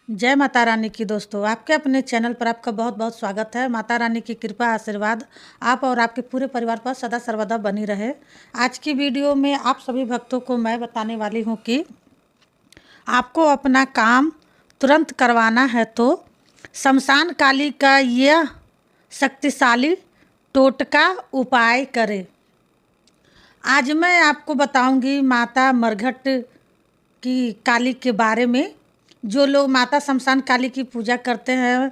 जय माता रानी की। दोस्तों, आपके अपने चैनल पर आपका बहुत बहुत स्वागत है। माता रानी की कृपा आशीर्वाद आप और आपके पूरे परिवार पर सदा सर्वदा बनी रहे। आज की वीडियो में आप सभी भक्तों को मैं बताने वाली हूँ कि आपको अपना काम तुरंत करवाना है तो शमशान काली का यह शक्तिशाली टोटका उपाय करें। आज मैं आपको बताऊंगी माता मरघट की काली के बारे में। जो लोग माता शमशान काली की पूजा करते हैं,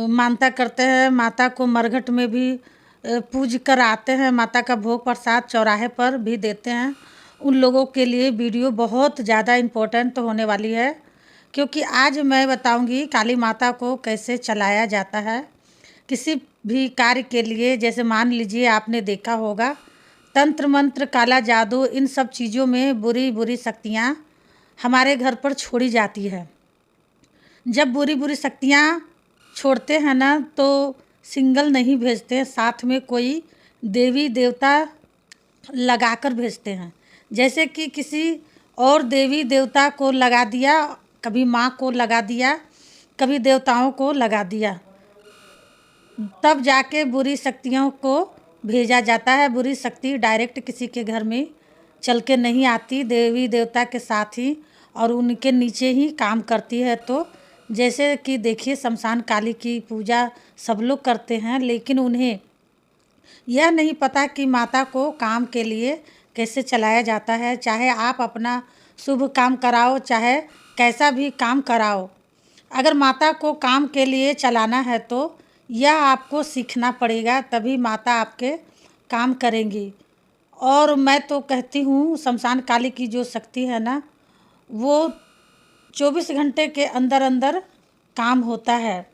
मानता करते हैं, माता को मरघट में भी पूज कर आते हैं, माता का भोग प्रसाद चौराहे पर भी देते हैं, उन लोगों के लिए वीडियो बहुत ज़्यादा इम्पोर्टेंट होने वाली है। क्योंकि आज मैं बताऊंगी काली माता को कैसे चलाया जाता है किसी भी कार्य के लिए। जैसे मान लीजिए आपने देखा होगा तंत्र मंत्र, काला जादू, इन सब चीज़ों में बुरी बुरी शक्तियाँ हमारे घर पर छोड़ी जाती है। जब बुरी बुरी शक्तियाँ छोड़ते हैं ना तो सिंगल नहीं भेजते, साथ में कोई देवी देवता लगाकर भेजते हैं। जैसे कि किसी और देवी देवता को लगा दिया, कभी माँ को लगा दिया, कभी देवताओं को लगा दिया, तब जाके बुरी शक्तियों को भेजा जाता है। बुरी शक्ति डायरेक्ट किसी के घर में चल के नहीं आती, देवी देवता के साथ ही और उनके नीचे ही काम करती है। तो जैसे कि देखिए शमशान काली की पूजा सब लोग करते हैं, लेकिन उन्हें यह नहीं पता कि माता को काम के लिए कैसे चलाया जाता है। चाहे आप अपना शुभ काम कराओ, चाहे कैसा भी काम कराओ, अगर माता को काम के लिए चलाना है तो यह आपको सीखना पड़ेगा, तभी माता आपके काम करेंगी। और मैं तो कहती हूँ शमशान काली की जो शक्ति है ना, वो 24 घंटे के अंदर अंदर काम होता है।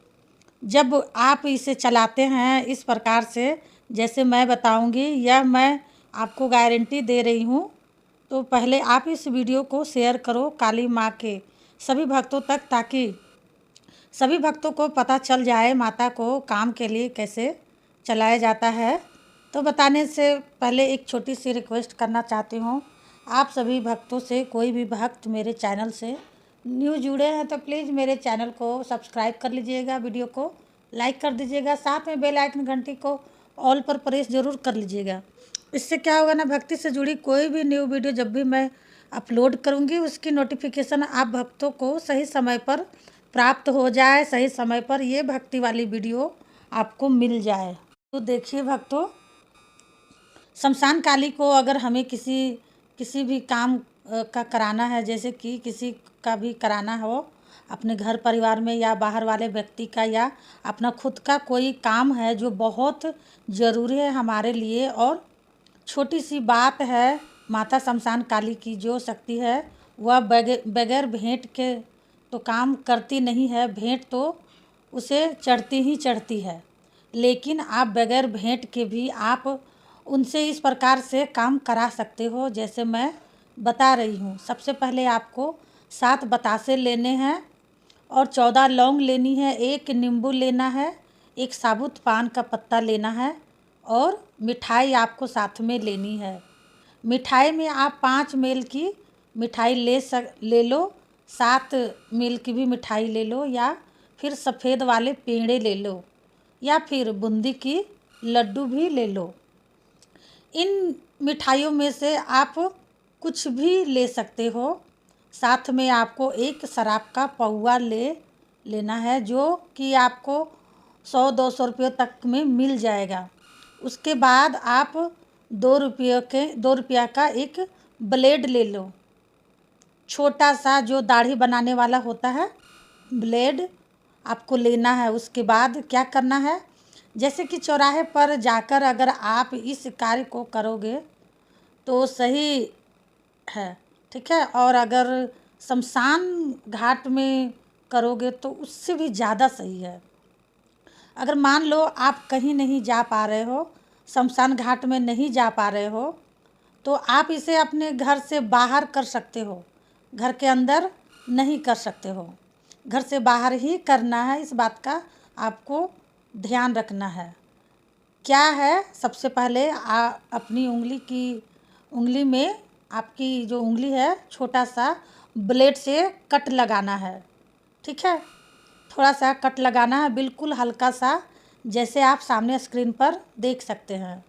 जब आप इसे चलाते हैं इस प्रकार से जैसे मैं बताऊंगी, यह मैं आपको गारंटी दे रही हूँ। तो पहले आप इस वीडियो को शेयर करो काली माँ के सभी भक्तों तक, ताकि सभी भक्तों को पता चल जाए माता को काम के लिए कैसे चलाया जाता है। तो बताने से पहले एक छोटी सी रिक्वेस्ट करना चाहती हूँ आप सभी भक्तों से। कोई भी भक्त मेरे चैनल से न्यू जुड़े हैं तो प्लीज़ मेरे चैनल को सब्सक्राइब कर लीजिएगा, वीडियो को लाइक कर दीजिएगा, साथ में बेल आइकन घंटी को ऑल पर प्रेस ज़रूर कर लीजिएगा। इससे क्या होगा ना, भक्ति से जुड़ी कोई भी न्यू वीडियो जब भी मैं अपलोड करूँगी उसकी नोटिफिकेशन आप भक्तों को सही समय पर प्राप्त हो जाए, सही समय पर ये भक्ति वाली वीडियो आपको मिल जाए। तो देखिए भक्तों, शमशान काली को अगर हमें किसी भी काम का कराना है, जैसे कि किसी का भी कराना हो अपने घर परिवार में या बाहर वाले व्यक्ति का, या अपना खुद का कोई काम है जो बहुत ज़रूरी है हमारे लिए, और छोटी सी बात है, माता शमशान काली की जो शक्ति है वह बगैर भेंट के तो काम करती नहीं है। भेंट तो उसे चढ़ती ही चढ़ती है, लेकिन आप बगैर भेंट के भी आप उनसे इस प्रकार से काम करा सकते हो जैसे मैं बता रही हूँ। सबसे पहले आपको 7 बतासे लेने हैं और 14 लौंग लेनी है, 1 नींबू लेना है, 1 साबुत पान का पत्ता लेना है और मिठाई आपको साथ में लेनी है। मिठाई में आप 5 मेल की मिठाई ले लो, 7 मेल की भी मिठाई ले लो, या फिर सफ़ेद वाले पेड़े ले लो, या फिर बूंदी की लड्डू भी ले लो। इन मिठाइयों में से आप कुछ भी ले सकते हो। साथ में आपको 1 शराब का पौवा लेना है, जो कि आपको 100-200 रुपये तक में मिल जाएगा। उसके बाद आप 2 रुपया का एक ब्लेड ले लो, छोटा सा जो दाढ़ी बनाने वाला होता है ब्लेड आपको लेना है। उसके बाद क्या करना है, जैसे कि चौराहे पर जाकर अगर आप इस कार्य को करोगे तो सही है, ठीक है। और अगर शमशान घाट में करोगे तो उससे भी ज़्यादा सही है। अगर मान लो आप कहीं नहीं जा पा रहे हो, शमशान घाट में नहीं जा पा रहे हो, तो आप इसे अपने घर से बाहर कर सकते हो, घर के अंदर नहीं कर सकते हो, घर से बाहर ही करना है। इस बात का आपको ध्यान रखना है। क्या है, सबसे पहले अपनी उंगली में आपकी जो उंगली है छोटा सा ब्लेड से कट लगाना है, ठीक है। थोड़ा सा कट लगाना है, बिल्कुल हल्का सा, जैसे आप सामने स्क्रीन पर देख सकते हैं।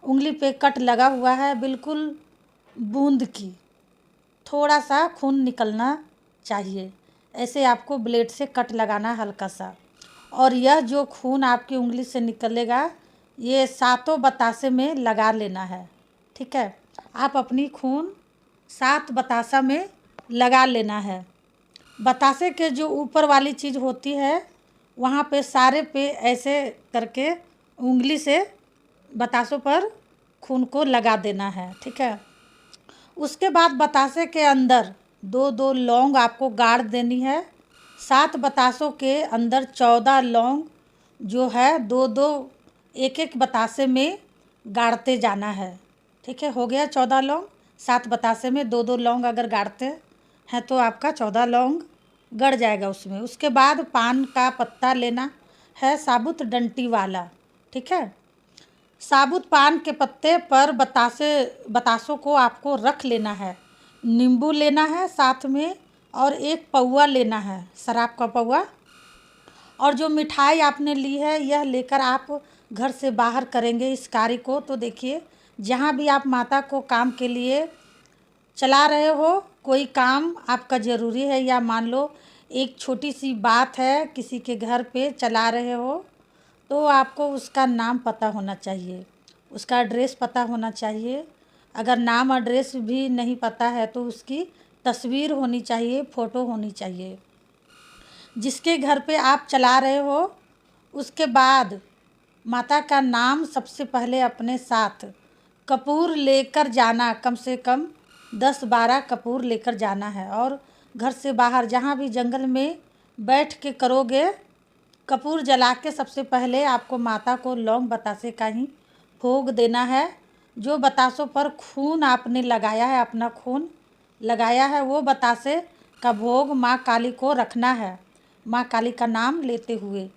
उंगली पे कट लगा हुआ है, बिल्कुल बूंद की, थोड़ा सा खून निकलना चाहिए। ऐसे आपको ब्लेड से कट लगाना है हल्का सा। और यह जो खून आपकी उंगली से निकलेगा, ये सातों बतासे में लगा लेना है। ठीक है, आप अपनी खून 7 बतासा में लगा लेना है। बतासे के जो ऊपर वाली चीज़ होती है, वहाँ पे सारे पे ऐसे करके उंगली से बतासों पर खून को लगा देना है। ठीक है, उसके बाद बतासे के अंदर 2-2 लौंग आपको गाड़ देनी है। 7 बतासों के अंदर 14 लौंग जो है 2-2 एक-एक बतासे में गाड़ते जाना है। ठीक है, हो गया 14 लौंग। 7 बतासे में 2-2 लौंग अगर गाड़ते हैं तो आपका 14 लौंग गड़ जाएगा उसमें। उसके बाद पान का पत्ता लेना है, साबुत डंटी वाला। ठीक है, साबुत पान के पत्ते पर बतासों को आपको रख लेना है। नींबू लेना है साथ में, और एक पौआ लेना है, शराब का पौआ। और जो मिठाई आपने ली है, यह लेकर आप घर से बाहर करेंगे इस कार्य को। तो देखिए, जहाँ भी आप माता को काम के लिए चला रहे हो, कोई काम आपका ज़रूरी है, या मान लो एक छोटी सी बात है, किसी के घर पे चला रहे हो, तो आपको उसका नाम पता होना चाहिए, उसका एड्रेस पता होना चाहिए। अगर नाम एड्रेस भी नहीं पता है तो उसकी तस्वीर होनी चाहिए, फ़ोटो होनी चाहिए। जिसके घर पे आप चला रहे हो, उसके बाद माता का नाम सबसे पहले अपने साथ कपूर लेकर जाना, कम से कम 10-12 कपूर लेकर जाना है। और घर से बाहर जहाँ भी जंगल में बैठ के करोगे, कपूर जला के सबसे पहले आपको माता को लौंग बतासे का ही भोग देना है। जो बतासों पर खून आपने लगाया है, अपना खून लगाया है, वो बतासे का भोग माँ काली को रखना है, माँ काली का नाम लेते हुए।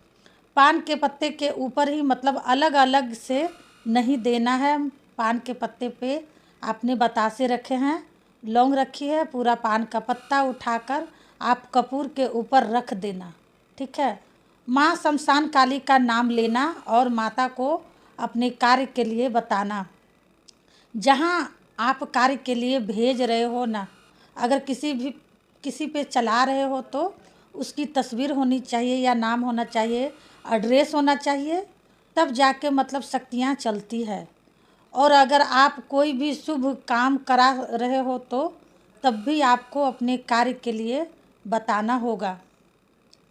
पान के पत्ते के ऊपर ही, मतलब अलग अलग से नहीं देना है। पान के पत्ते पे आपने बतासे रखे हैं, लौंग रखी है, पूरा पान का पत्ता उठाकर आप कपूर के ऊपर रख देना। ठीक है, माँ शमशान काली का नाम लेना और माता को अपने कार्य के लिए बताना। जहाँ आप कार्य के लिए भेज रहे हो ना, अगर किसी पे चला रहे हो तो उसकी तस्वीर होनी चाहिए, या नाम होना चाहिए, एड्रेस होना चाहिए, तब जाके मतलब शक्तियाँ चलती है। और अगर आप कोई भी शुभ काम करा रहे हो तो तब भी आपको अपने कार्य के लिए बताना होगा।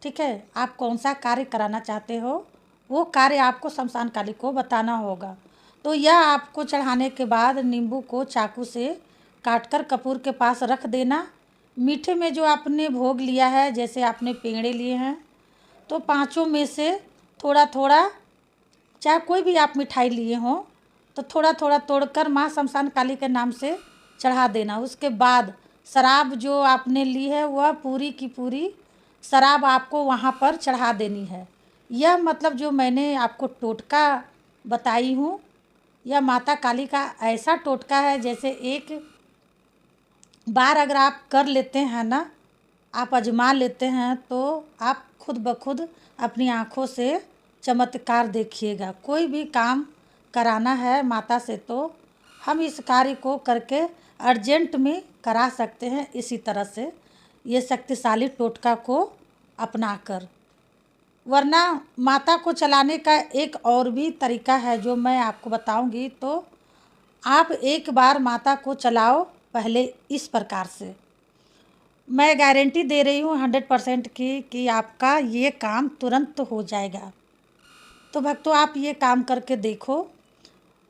ठीक है, आप कौन सा कार्य कराना चाहते हो, वो कार्य आपको शमशान काली को बताना होगा। तो यह आपको चढ़ाने के बाद नींबू को चाकू से काटकर कपूर के पास रख देना। मीठे में जो आपने भोग लिया है, जैसे आपने पेड़े लिए हैं, तो पांचों में से थोड़ा थोड़ा, चाहे कोई भी आप मिठाई लिए हों, तो थोड़ा थोड़ा तोड़कर माँ शमशान काली के नाम से चढ़ा देना। उसके बाद शराब जो आपने ली है, वह पूरी की पूरी शराब आपको वहाँ पर चढ़ा देनी है। यह मतलब जो मैंने आपको टोटका बताई हूँ, यह माता काली का ऐसा टोटका है, जैसे एक बार अगर आप कर लेते हैं ना, आप आजमा लेते हैं, तो आप खुद ब खुद अपनी आँखों से चमत्कार देखिएगा। कोई भी काम कराना है माता से तो हम इस कार्य को करके अर्जेंट में करा सकते हैं, इसी तरह से ये शक्तिशाली टोटका को अपनाकर। वरना माता को चलाने का एक और भी तरीका है जो मैं आपको बताऊंगी। तो आप एक बार माता को चलाओ पहले इस प्रकार से, मैं गारंटी दे रही हूँ 100% की कि आपका ये काम तुरंत हो जाएगा। तो भक्तों, आप ये काम करके देखो।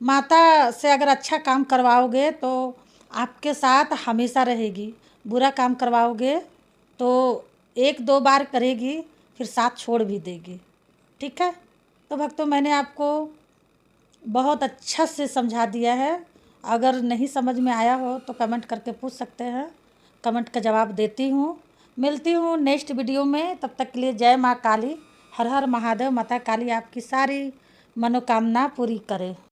माता से अगर अच्छा काम करवाओगे तो आपके साथ हमेशा रहेगी, बुरा काम करवाओगे तो 1-2 बार करेगी, फिर साथ छोड़ भी देगी। ठीक है, तो भक्तों, मैंने आपको बहुत अच्छा से समझा दिया है। अगर नहीं समझ में आया हो तो कमेंट करके पूछ सकते हैं, कमेंट का जवाब देती हूँ। मिलती हूँ नेक्स्ट वीडियो में, तब तक के लिए जय माँ काली, हर हर महादेव। माता काली आपकी सारी मनोकामना पूरी करे।